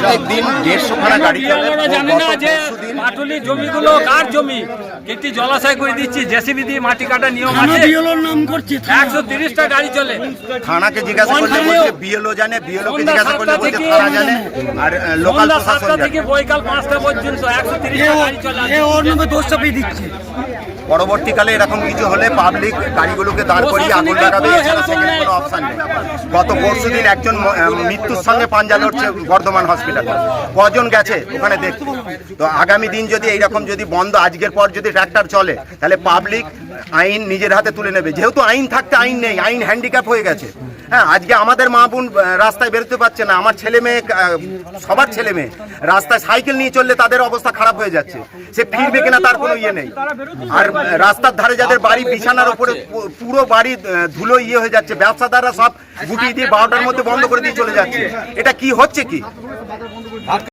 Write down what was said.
প্রত্যেক দিন 150 খানা গাড়ি চলে। আমরা জানি না যে পাটুলি জমিগুলো কার জমি, কিন্তু জলাশয় করে দিচ্ছি, জেসিবি দিয়ে মাটি কাটা নিয়ম আছে। নাম করছে 130টা গাড়ি চলে। থানাকে জিজ্ঞাসা করলে বলছে বিএলও জানে, বিএলও কে জিজ্ঞাসা করলে বলছে থানা জানে, আর লোকাল সন্ধ্যা প্রশাসন 7টা জানে। থেকে বৈকাল 5টা পর্যন্ত 130টা গাড়ি চলে। ওর নামে দোষ চাপিয়ে দিচ্ছে। পরবর্তীকালে এরকম কিছু হলে পাবলিক গাড়িগুলোকে দাঁড় করিয়ে আগুন লাগাবে, এছাড়া সেখানে কোনো অপশন নেই। গত পরশুদিন একজন মৃত্যুর সঙ্গে পাঞ্জা লড়ছে বর্ধমান হসপিটালে, কজন গেছে ওখানে দেখতে। তো আগামী দিন যদি এইরকম যদি বন্ধ, আজকের পর যদি ট্র্যাক্টর চলে, তাহলে পাবলিক আইন নিজের হাতে তুলে নেবে। যেহেতু আইন থাকতে আইন নেই, আইন হ্যান্ডিক্যাপ হয়ে গেছে। হ্যাঁ, আজকে আমাদের মা বোন রাস্তায় বেরোতে পারছে না, আমার ছেলে মেয়ে, সবার ছেলে মেয়ে রাস্তায় সাইকেল নিয়ে চললে তাদের অবস্থা খারাপ হয়ে যাচ্ছে। সে ফিরবে কিনা তার কোনো ইয়ে নেই। আর রাস্তার ধারে যাদের বাড়ি, বিছানার উপরে পুরো বাড়ি ধুলো ইয়ে হয়ে যাচ্ছে, ব্যবসাদাররা সব গুটিয়ে দিয়ে 12টার মধ্যে বন্ধ করে দিয়ে চলে যাচ্ছে। এটা কি হচ্ছে কি?